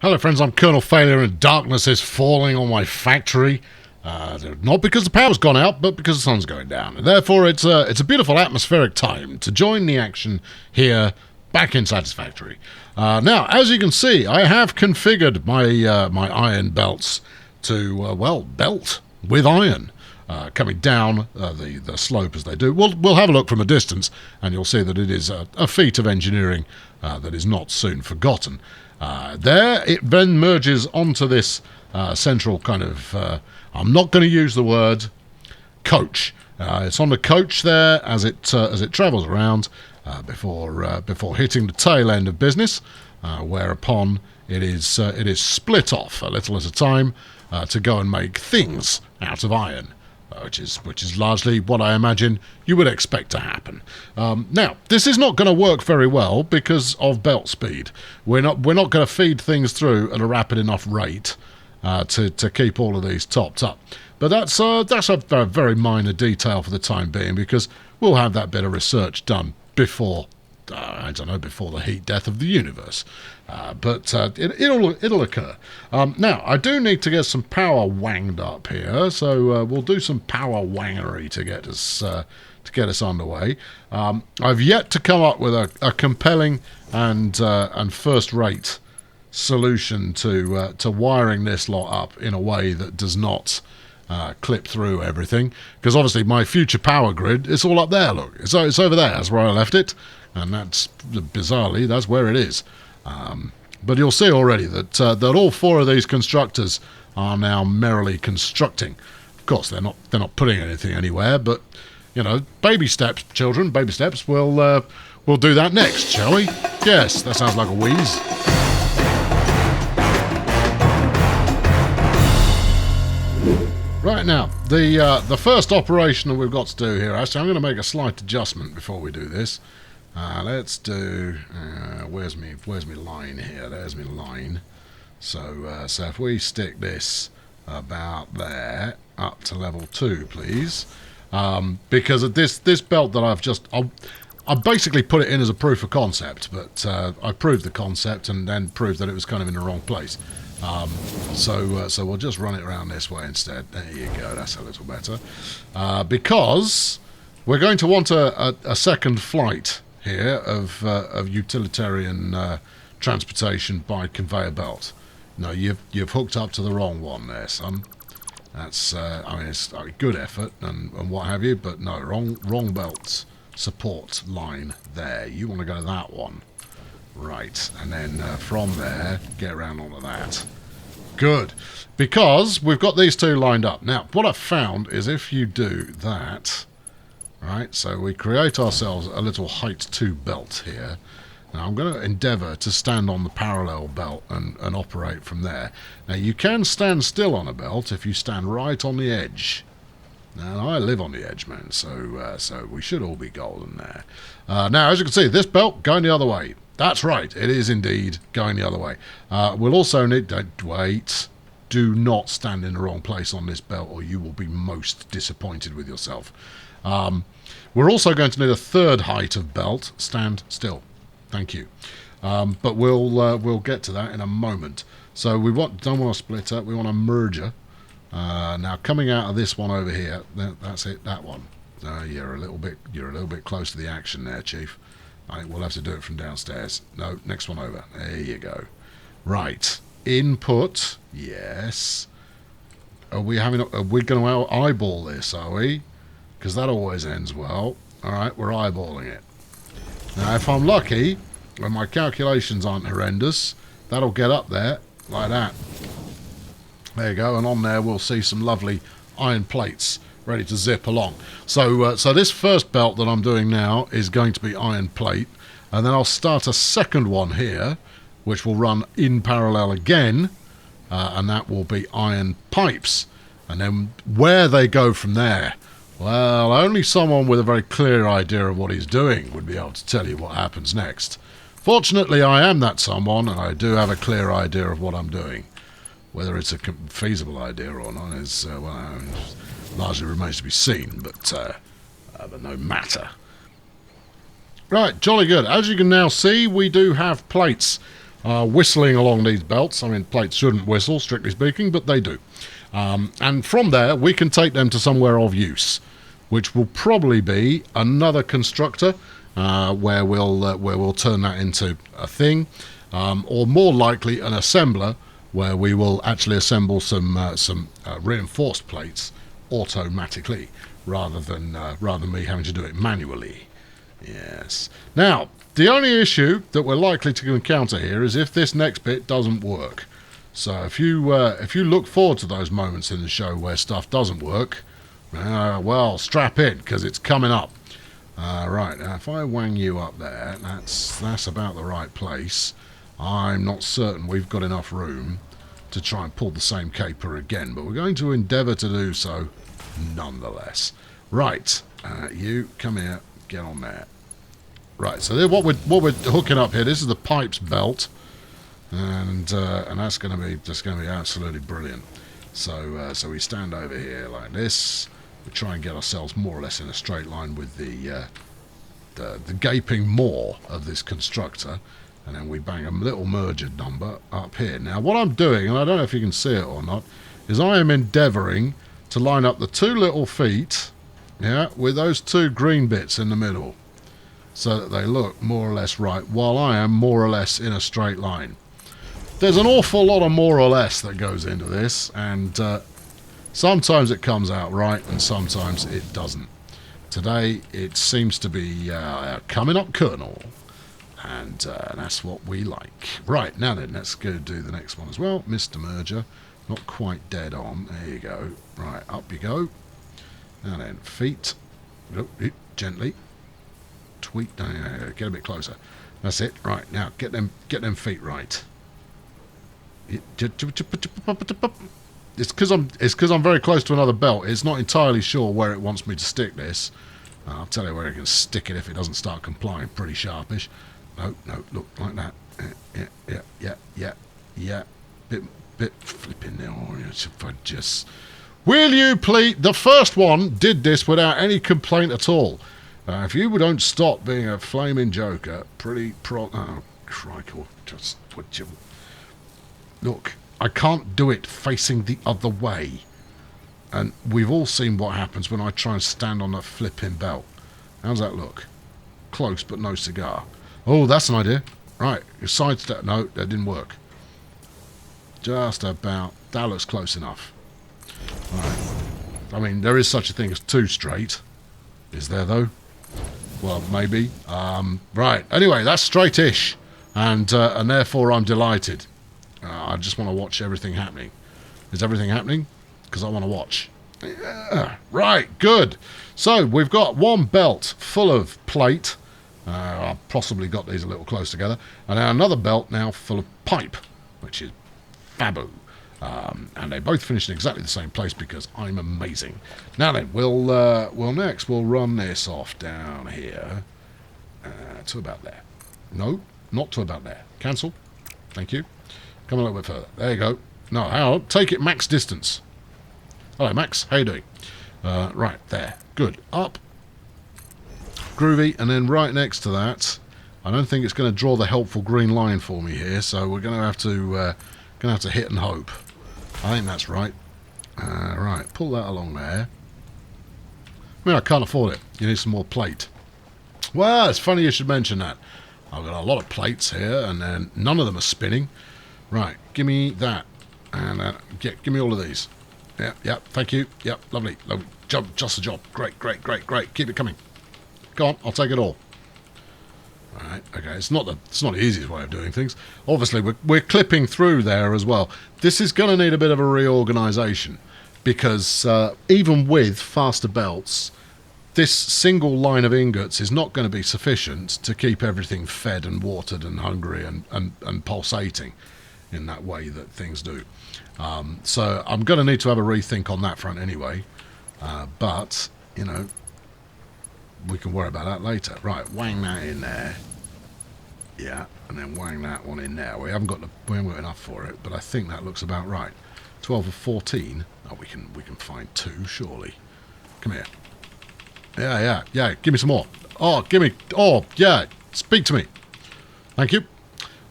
Hello friends, I'm Colonel Failure and darkness is falling on my factory. Not because the power's gone out, but because the sun's going down. And therefore, it's a beautiful atmospheric time to join the action here back in Satisfactory. Now, as you can see, I have configured my my iron belts to, belt with iron. Coming down the slope as they do. We'll have a look from a distance, and you'll see that it is a feat of engineering that is not soon forgotten. There, it then merges onto this central kind of, I'm not going to use the word coach. It's on the coach there as it travels around before hitting the tail end of business, whereupon it is split off a little at a time to go and make things out of iron. Which is largely what I imagine you would expect to happen. Now, this is not going to work very well because of belt speed. We're not going to feed things through at a rapid enough rate to keep all of these topped up. But that's a very minor detail for the time being, because we'll have that bit of research done before before the heat death of the universe. But it'll occur. Now, I do need to get some power wanged up here, so we'll do some power wangery to get us underway. I've yet to come up with a compelling and first-rate solution to wiring this lot up in a way that does not clip through everything, because obviously my future power grid, it's all up there. Look, it's over there. That's where I left it. And that's, bizarrely, that's where it is. But you'll see already that all four of these constructors are now merrily constructing. Of course, they're not putting anything anywhere, but baby steps, children, baby steps. We'll do that next, shall we? Yes, that sounds like a wheeze. Right now, the first operation that we've got to do here. Actually, I'm going to make a slight adjustment before we do this. Let's do, where's me line here? There's me line. So if we stick this about there, up to level 2, please. Because of this belt that I basically put it in as a proof of concept, but I proved the concept and then proved that it was kind of in the wrong place. So we'll just run it around this way instead. There you go, that's a little better. Because we're going to want a second flight here of utilitarian transportation by conveyor belt. No, you've hooked up to the wrong one there, son. That's it's a good effort and what have you, but no, wrong belt support line there. You want to go to that one, right? And then from there, get around onto that. Good, because we've got these two lined up. Now, what I've found is if you do that. Right, so we create ourselves a little height 2 belt here. Now I'm going to endeavour to stand on the parallel belt and operate from there. Now you can stand still on a belt if you stand right on the edge. Now I live on the edge, man, so we should all be golden there. Now, as you can see, this belt going the other way. That's right, it is indeed going the other way. We'll also need to wait. Do not stand in the wrong place on this belt, or you will be most disappointed with yourself. We're also going to need a third height of belt. Stand still. Thank you. But we'll get to that in a moment. So don't want to split up. We want a merger. Now coming out of this one over here, that's it. That one. You're a little bit close to the action there, Chief. I think we'll have to do it from downstairs. No, next one over. There you go. Right. Input. Yes. Are we going to eyeball this? Are we? Because that always ends well. Alright, we're eyeballing it. Now, if I'm lucky, when my calculations aren't horrendous, that'll get up there, like that. There you go, and on there we'll see some lovely iron plates ready to zip along. So this first belt that I'm doing now is going to be iron plate, and then I'll start a second one here, which will run in parallel again, and that will be iron pipes. And then where they go from there, well, only someone with a very clear idea of what he's doing would be able to tell you what happens next. Fortunately, I am that someone, and I do have a clear idea of what I'm doing. Whether it's a feasible idea or not is, largely remains to be seen, but no matter. Right, jolly good. As you can now see, we do have plates whistling along these belts. I mean, plates shouldn't whistle, strictly speaking, but they do. And from there, we can take them to somewhere of use, which will probably be another constructor, where we'll turn that into a thing, or more likely an assembler, where we will actually assemble some reinforced plates automatically, rather than me having to do it manually. Yes. Now, the only issue that we're likely to encounter here is if this next bit doesn't work. So if you look forward to those moments in the show where stuff doesn't work, well, strap in, because it's coming up. Right, now if I wang you up there, that's about the right place. I'm not certain we've got enough room to try and pull the same caper again, but we're going to endeavour to do so nonetheless. Right, you come here, get on there. Right, so what we're hooking up here, this is the pipes belt, and that's going to be absolutely brilliant. So we stand over here like this. We try and get ourselves more or less in a straight line with the gaping maw of this constructor, and then we bang a little merger number up here. Now what I'm doing, and I don't know if you can see it or not, is I am endeavouring to line up the two little feet, yeah, with those two green bits in the middle, so that they look more or less right, while I am more or less in a straight line. There's an awful lot of more or less that goes into this, and sometimes it comes out right, and sometimes it doesn't. Today, it seems to be coming up Colonel, and that's what we like. Right, now then, let's go do the next one as well. Mr. Merger, not quite dead on. There you go. Right, up you go. Now then, feet. Gently. Tweak. No, get a bit closer. That's it. Right, now, get them feet right. It's because I'm very close to another belt. It's not entirely sure where it wants me to stick this. I'll tell you where it can stick it if it doesn't start complying. Pretty sharpish. No, look like that. Yeah. Bit flipping there. If I just... Will you please... The first one did this without any complaint at all. If you don't stop being a flaming joker, oh, crikey. Just... Would you... Look, I can't do it facing the other way. And we've all seen what happens when I try and stand on a flipping belt. How's that look? Close, but no cigar. Oh, that's an idea. Right, your side step. No, that didn't work. Just about. That looks close enough. Right. I mean, there is such a thing as too straight. Is there, though? Well, maybe. Right. Anyway, that's straight-ish. And therefore I'm delighted. I just want to watch everything happening. Is everything happening? Because I want to watch. Yeah. Right, good. So we've got one belt full of plate. I've possibly got these a little close together. And now another belt now full of pipe, which is fabu. And they both finished in exactly the same place because I'm amazing. Now then, we'll run this off down here to about there. No, not to about there. Cancel. Thank you. Come a little bit further. There you go. No, hang on. Take it max distance. Hello, Max. How you doing? Right, there. Good. Up. Groovy. And then right next to that, I don't think it's going to draw the helpful green line for me here, so we're going to have to hit and hope. I think that's right. Right, pull that along there. I mean, I can't afford it. You need some more plate. Well, it's funny you should mention that. I've got a lot of plates here, and then none of them are spinning. Right, give me that. And give me all of these. Yeah, thank you. Yep, lovely. Just a job. Great. Keep it coming. Go on, I'll take it all. Right, okay, it's not the easiest way of doing things. Obviously, we're clipping through there as well. This is going to need a bit of a reorganisation, because even with faster belts, this single line of ingots is not going to be sufficient to keep everything fed and watered and hungry and pulsating in that way that things do. So I'm going to need to have a rethink on that front anyway. But, you know, we can worry about that later. Right, wang that in there. Yeah, and then wang that one in there. We haven't got enough for it, but I think that looks about right. 12 or 14. Oh, we can find two, surely. Come here. Yeah. Give me some more. Oh, yeah. Speak to me. Thank you.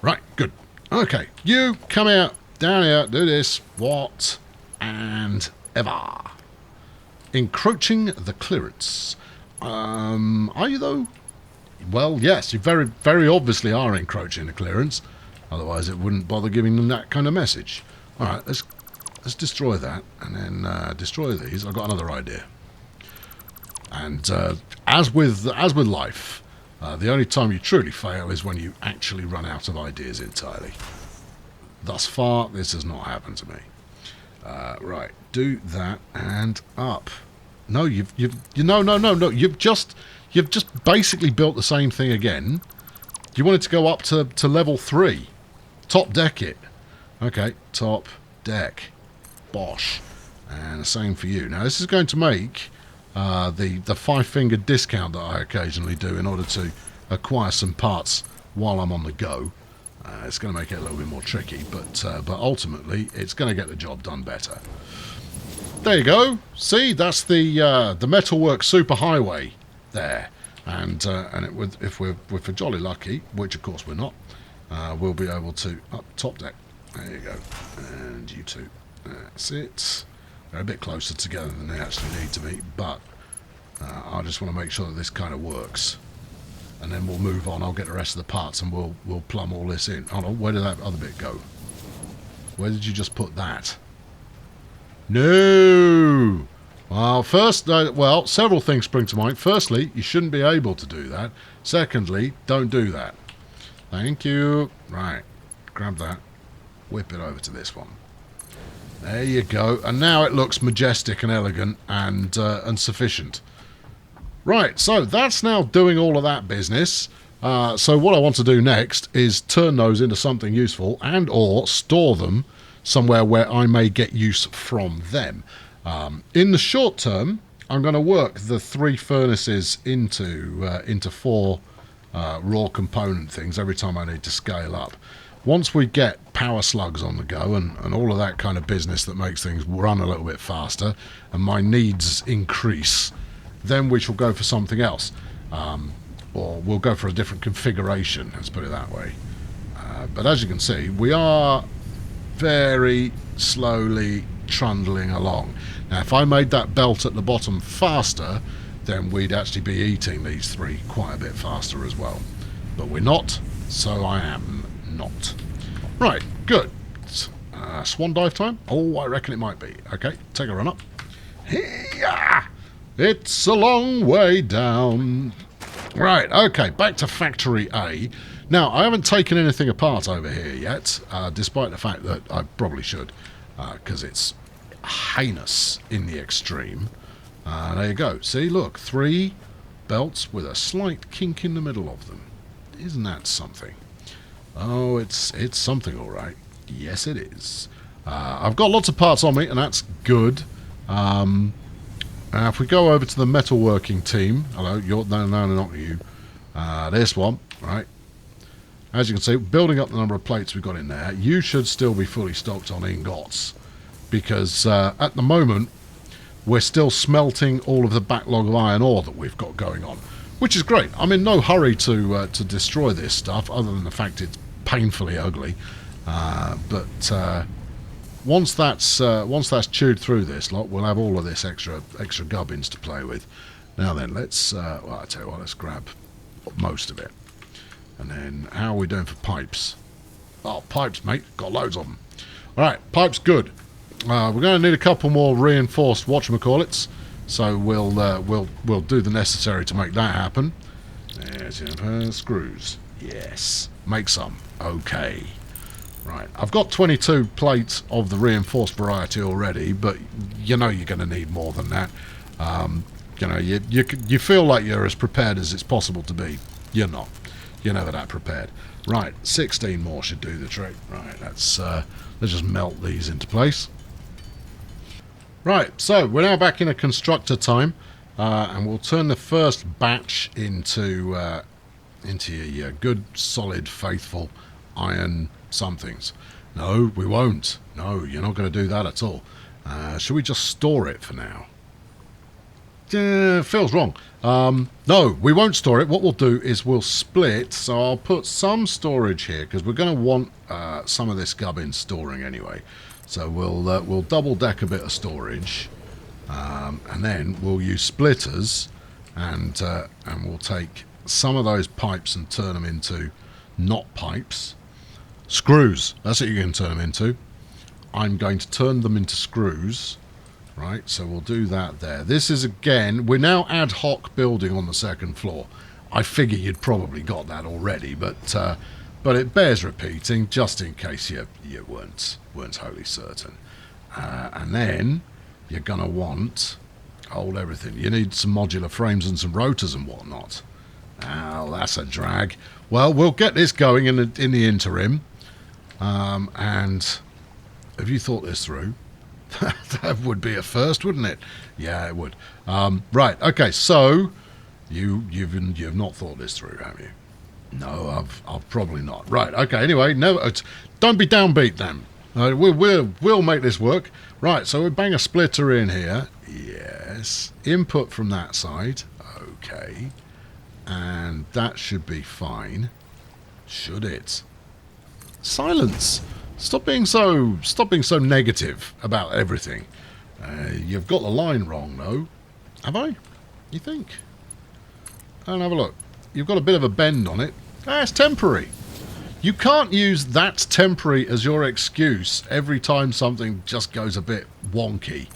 Right, good. Okay, you come out, down here, do this, what, and ever. Encroaching the clearance. Are you though? Well, yes, you very, very obviously are encroaching the clearance. Otherwise, it wouldn't bother giving them that kind of message. All right, let's destroy that, and then destroy these. I've got another idea. And as with life, the only time you truly fail is when you actually run out of ideas entirely. Thus far, this has not happened to me. Right, do that and up. No, no. You've just basically built the same thing again. You want it to go up to level 3. Top deck it. Okay, top deck. Bosh. And the same for you. Now, this is going to make the 5-finger discount that I occasionally do in order to acquire some parts while I'm on the go. It's going to make it a little bit more tricky, but ultimately it's going to get the job done better. There you go. See, that's the metalwork superhighway there, and if we're jolly lucky, which of course we're not, we'll be able to up top deck. There you go, and you two. That's it. They're a bit closer together than they actually need to be, but I just want to make sure that this kind of works. And then we'll move on. I'll get the rest of the parts and we'll plumb all this in. Hold on, where did that other bit go? Where did you just put that? No! Well, first, well, several things spring to mind. Firstly, you shouldn't be able to do that. Secondly, don't do that. Thank you. Right, grab that. Whip it over to this one. There you go. And now it looks majestic and elegant and sufficient. Right, so that's now doing all of that business. So what I want to do next is turn those into something useful and or store them somewhere where I may get use from them. In the short term, I'm going to work the 3 furnaces into 4 raw component things every time I need to scale up. Once we get power slugs on the go and all of that kind of business that makes things run a little bit faster and my needs increase, then we shall go for something else. Or we'll go for a different configuration, let's put it that way. But as you can see, we are very slowly trundling along. Now, if I made that belt at the bottom faster, then we'd actually be eating these 3 quite a bit faster as well. But we're not, so I am not. Right, good. Swan dive time? Oh, I reckon it might be. Okay, take a run up. Hey-ya! It's a long way down. Right, okay, back to Factory A. Now, I haven't taken anything apart over here yet, despite the fact that I probably should, because it's heinous in the extreme. There you go. See, look, 3 belts with a slight kink in the middle of them. Isn't that something? Oh, it's something, all right. Yes, it is. I've got lots of parts on me, and that's good. If we go over to the metalworking team, hello, no, not you. This one, right? As you can see, building up the number of plates we've got in there, you should still be fully stocked on ingots, because at the moment we're still smelting all of the backlog of iron ore that we've got going on, which is great. I'm in no hurry to destroy this stuff, other than the fact it's painfully ugly. But once that's chewed through this lot, we'll have all of this extra gubbins to play with. Now then, let's well, I tell you what, let's grab most of it. And then, how are we doing for pipes? Oh, pipes, mate, got loads of them. All right, pipes, good. We're going to need a couple more reinforced whatchamacallits, so we'll do the necessary to make that happen. There's screws. Yes, make some. Okay. Right, I've got 22 plates of the reinforced variety already, but you know you're going to need more than that. You know, you feel like you're as prepared as it's possible to be. You're not. You're never that prepared. Right, 16 more should do the trick. Right, let's just melt these into place. Right, so we're now back in a constructor time, and we'll turn the first batch into your good, solid, faithful iron somethings. No, we won't. No, you're not going to do that at all. Should we just store it for now? Feels wrong. No, we won't store it. What we'll do is we'll split. So I'll put some storage here because we're going to want some of this gubbin storing anyway. So we'll double deck a bit of storage, and then we'll use splitters, and we'll take some of those pipes and turn them into not pipes. Screws. That's what you can turn them into. I'm going to turn them into screws. Right, so we'll do that there. This is, again, we're now ad hoc building on the second floor. I figure you'd probably got that already, but it bears repeating just in case you weren't totally certain. And then you're going to want hold everything. You need some modular frames and some rotors and whatnot. Oh, that's a drag. Well, we'll get this going in the interim. And have you thought this through? That would be a first, wouldn't it? Yeah, it would. Right, okay, so you've not thought this through, have you? No, I've probably not. Right, okay, anyway, no, don't be downbeat then. We'll make this work. Right, so we bang a splitter in here. Yes. Input from that side. Okay. And that should be fine. Should it? Silence. Stop being so negative about everything. You've got the line wrong, though. Have I? You think? And have a look. You've got a bit of a bend on it. It's temporary. You can't use that's temporary as your excuse every time something just goes a bit wonky.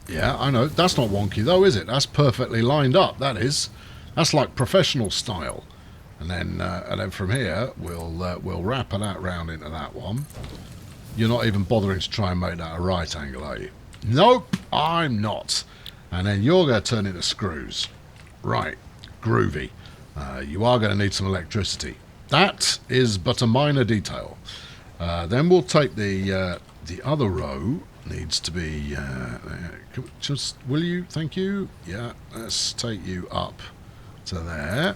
Yeah, I know. That's not wonky, though, is it? That's perfectly lined up, that is. That's like professional style. And then from here, we'll wrap that round into that one. You're not even bothering to try and make that a right angle, are you? Nope, I'm not. And then you're going to turn into screws. Right, groovy. You are going to need some electricity. That is but a minor detail. Then we'll take the other row. Needs to be... will you? Thank you. Yeah, let's take you up to there.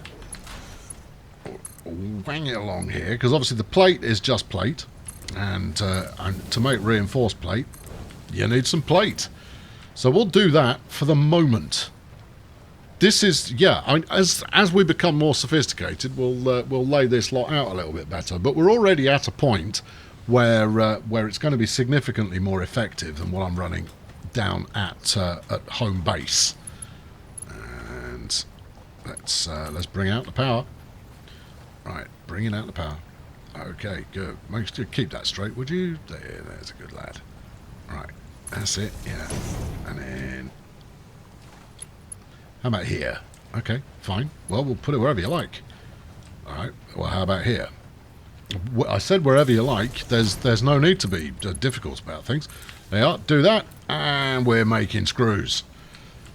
Bang it along here, because obviously the plate is just plate, and to make reinforced plate you need some plate, so we'll do that for the moment. This is, yeah, I mean, as we become more sophisticated, we'll lay this lot out a little bit better, but we're already at a point where it's going to be significantly more effective than what I'm running down at home base. And let's bring out the power. Right, bringing out the power. Okay, good. Make sure you keep that straight, would you? There's a good lad. Right, that's it, yeah. And then... how about here? Okay, fine. Well, we'll put it wherever you like. Alright, well, how about here? I said wherever you like. There's no need to be difficult about things. They are. Do that, and we're making screws.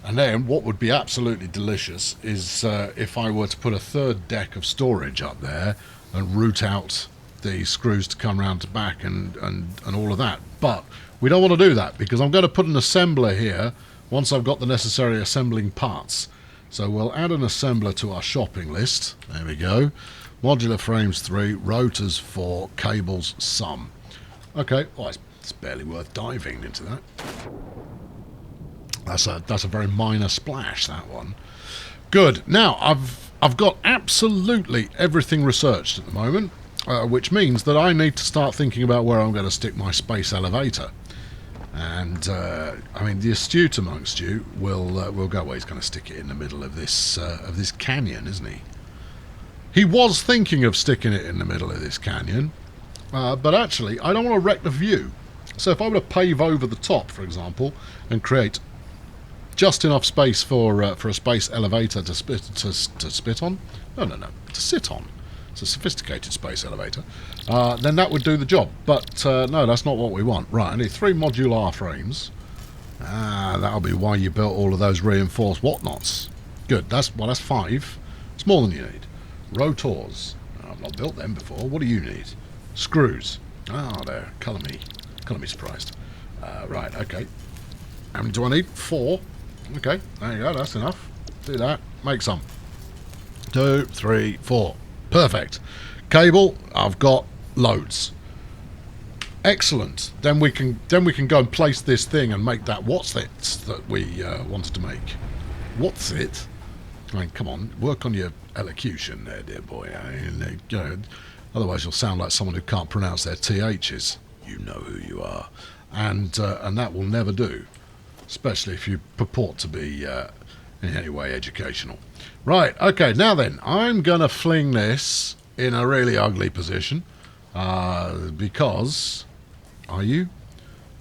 And then what would be absolutely delicious is if I were to put a third deck of storage up there and route out the screws to come round to back and all of that. But we don't want to do that because I'm going to put an assembler here once I've got the necessary assembling parts. So we'll add an assembler to our shopping list. There we go. Modular frames 3, rotors 4, cables some. Okay, well, it's barely worth diving into that. That's a very minor splash, that one. Good. Now, I've got absolutely everything researched at the moment, which means that I need to start thinking about where I'm going to stick my space elevator. And, I mean, the astute amongst you will go, well, he's going to stick it in the middle of this canyon, isn't he? He was thinking of sticking it in the middle of this canyon, but actually, I don't want to wreck the view. So if I were to pave over the top, for example, and create just enough space for a space elevator to spit on. No, to sit on. It's a sophisticated space elevator. Then that would do the job. But no, that's not what we want. Right, I need 3 modular frames. That'll be why you built all of those reinforced whatnots. Good. That's 5. It's more than you need. Rotors. I've not built them before. What do you need? Screws. There. Colour me surprised. Right. Okay. How many do I need? 4. Okay, there you go, that's enough. Do that, make some. 2, 3, 4. Perfect. Cable, I've got loads. Excellent. Then we can go and place this thing and make that what's it that we wanted to make. What's it? I mean, come on, work on your elocution there, dear boy. Otherwise you'll sound like someone who can't pronounce their THs. You know who you are. And that will never do, especially if you purport to be in any way educational. Right, okay, now then, I'm going to fling this in a really ugly position because... Are you?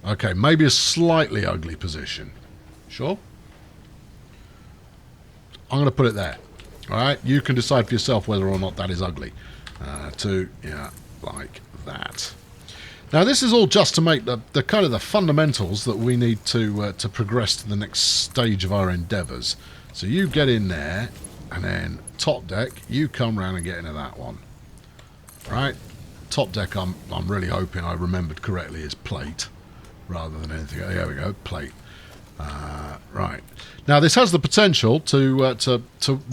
Okay, maybe a slightly ugly position. Sure? I'm going to put it there. Alright, you can decide for yourself whether or not that is ugly. Yeah, like that. Now this is all just to make the kind of the fundamentals that we need to progress to the next stage of our endeavours. So you get in there, and then top deck, you come round and get into that one. Right? Top deck, I'm really hoping I remembered correctly, is plate rather than anything. Oh, there we go, plate. Right. Now this has the potential to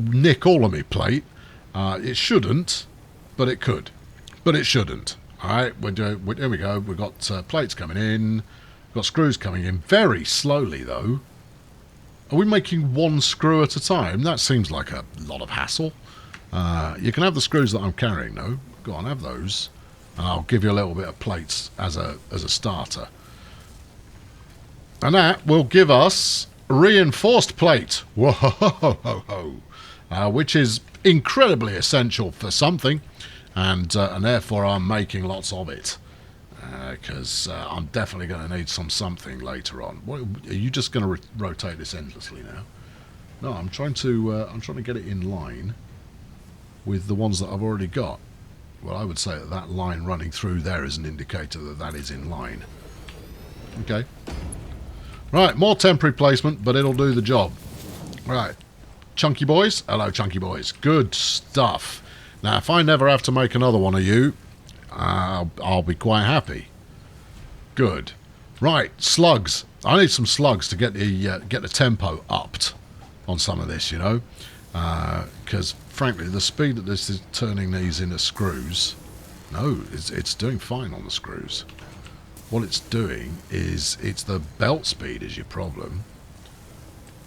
nick all of me plate. It shouldn't, but it could. But it shouldn't. All right. Here we go. We've got plates coming in. We've got screws coming in very slowly though. Are we making one screw at a time? That seems like a lot of hassle. You can have the screws that I'm carrying though. Go on, have those. And I'll give you a little bit of plates as a starter. And that will give us reinforced plate. Whoa, which is incredibly essential for something, and therefore I'm making lots of it. Because I'm definitely going to need something later on. What, are you just going to rotate this endlessly now? No, I'm trying to get it in line with the ones that I've already got. Well, I would say that line running through there is an indicator that is in line. Okay. Right, more temporary placement, but it'll do the job. Right. Chunky boys? Hello, chunky boys. Good stuff. Now, if I never have to make another one of you, I'll be quite happy. Good. Right, slugs. I need some slugs to get the tempo upped on some of this, you know. Because frankly the speed that this is turning these into screws, no, it's doing fine on the screws. What it's doing is it's the belt speed is your problem.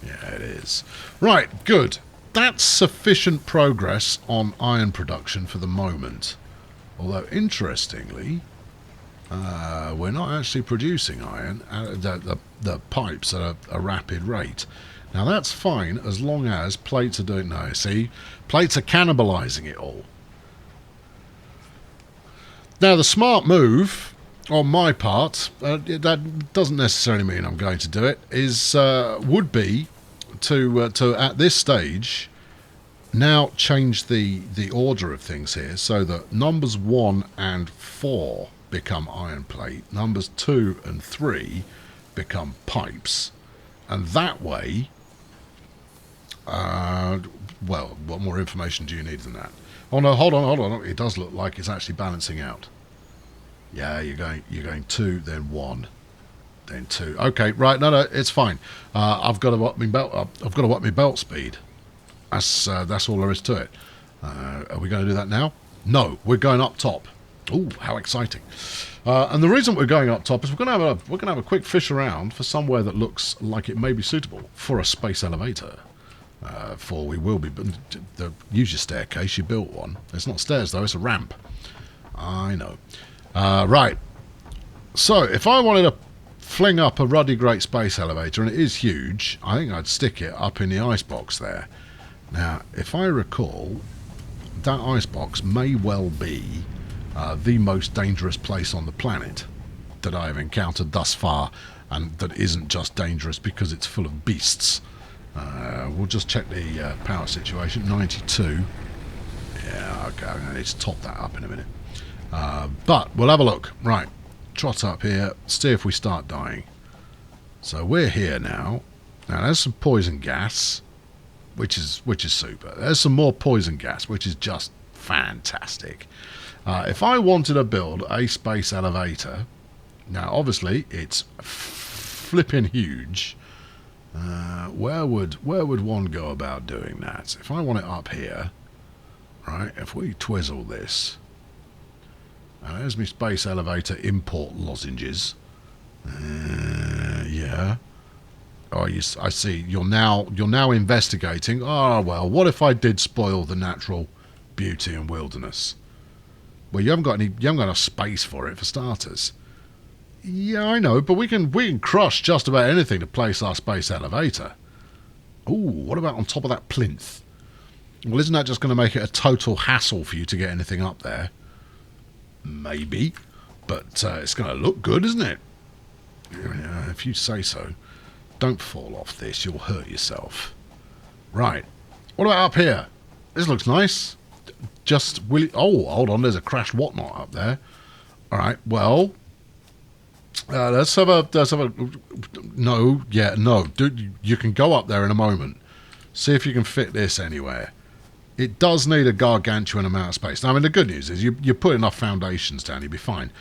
Yeah, it is. Right, good. That's sufficient progress on iron production for the moment. Although interestingly, we're not actually producing iron, the pipes at a rapid rate. Now that's fine as long as plates are doing... No, see? Plates are cannibalising it all. Now the smart move on my part, that doesn't necessarily mean I'm going to do it, is would be to at this stage now change the order of things here so that numbers 1 and 4 become iron plate, numbers 2 and 3 become pipes, and that way... well, what more information do you need than that? Oh no, hold on. It does look like it's actually balancing out. Yeah, you're going 2, then 1, then 2. Okay, right. No, it's fine. I've got to up my belt. I've got to up my belt speed. That's all there is to it. Are we going to do that now? No, we're going up top. Ooh, how exciting! And the reason we're going up top is we're going to have a quick fish around for somewhere that looks like it may be suitable for a space elevator. For we will be... use your staircase, you built one. It's not stairs though, it's a ramp. I know. Right. So, if I wanted to fling up a ruddy great space elevator, and it is huge, I think I'd stick it up in the icebox there. Now, if I recall, that icebox may well be the most dangerous place on the planet that I have encountered thus far, and that isn't just dangerous because it's full of beasts. We'll just check the power situation. 92. Yeah, okay, I'm going to need to top that up in a minute. But we'll have a look. Right, trot up here, see if we start dying. So we're here now. Now there's some poison gas, which is super. There's some more poison gas, which is just fantastic. If I wanted to build a space elevator, now obviously it's flipping huge. Where would one go about doing that? If I want it up here, right? If we twizzle this, There's my space elevator import lozenges. Yeah. Oh, I see. You're now investigating. Oh well, what if I did spoil the natural beauty and wilderness? Well, you haven't got enough space for it for starters. Yeah, I know, but we can crush just about anything to place our space elevator. Ooh, what about on top of that plinth? Well, isn't that just going to make it a total hassle for you to get anything up there? Maybe, but it's going to look good, isn't it? Yeah, if you say so. Don't fall off this, you'll hurt yourself. Right, what about up here? This looks nice. Oh, hold on, there's a crashed whatnot up there. Alright, well, let's have a, no, you can go up there in a moment. See if you can fit this anywhere. It does need a gargantuan amount of space. Now, I mean, the good news is you put enough foundations down, you'll be fine.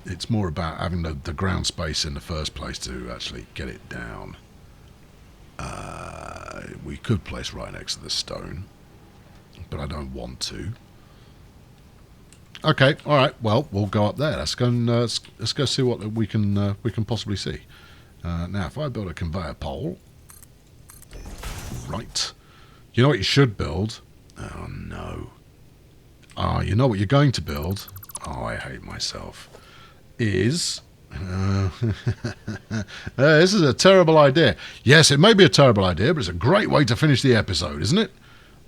It's more about having the ground space in the first place to actually get it down. We could place right next to the stone, but I don't want to. Okay, all right. Well, we'll go up there. Let's go see what we can possibly see. Now, if I build a conveyor pole, right. You know what you should build? Oh no. You know what you're going to build? Oh, I hate myself. Is... this is a terrible idea. Yes, it may be a terrible idea, but it's a great way to finish the episode, isn't it?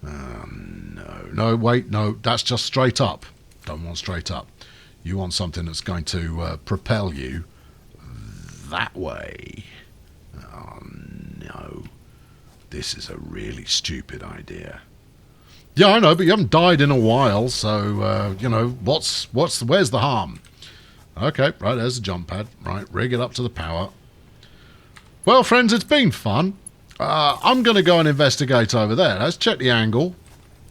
No, wait, no, that's just straight up. Don't want straight up. You want something that's going to propel you that way. Oh, no. This is a really stupid idea. Yeah, I know, but you haven't died in a while, so, you know, where's the harm? Okay, right, there's the jump pad. Right, rig it up to the power. Well, friends, it's been fun. I'm going to go and investigate over there. Let's check the angle.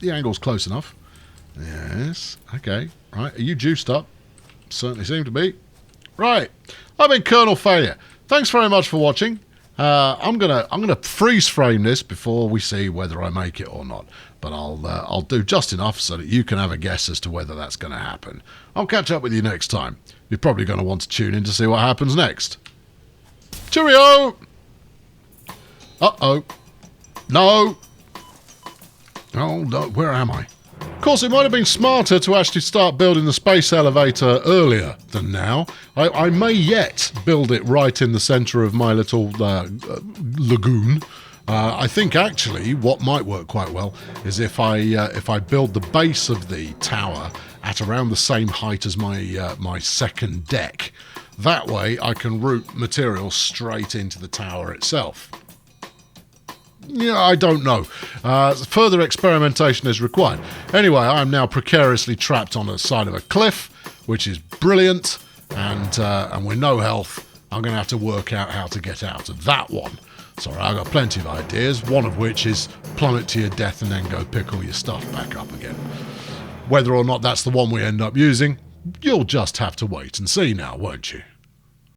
The angle's close enough. Yes, okay. Right, are you juiced up? Certainly seem to be. Right, I've been Colonel Failure. Thanks very much for watching. I'm gonna freeze frame this before we see whether I make it or not. But I'll do just enough so that you can have a guess as to whether that's going to happen. I'll catch up with you next time. You're probably going to want to tune in to see what happens next. Cheerio! Uh-oh. No! Oh, no, where am I? Of course, it might have been smarter to actually start building the space elevator earlier than now. I may yet build it right in the centre of my little lagoon. I think actually what might work quite well is if I build the base of the tower at around the same height as my second deck. That way I can route material straight into the tower itself. Yeah, I don't know. Further experimentation is required. Anyway, I'm now precariously trapped on the side of a cliff, which is brilliant, and with no health, I'm going to have to work out how to get out of that one. Sorry, I've got plenty of ideas, one of which is plummet to your death and then go pick all your stuff back up again. Whether or not that's the one we end up using, you'll just have to wait and see now, won't you?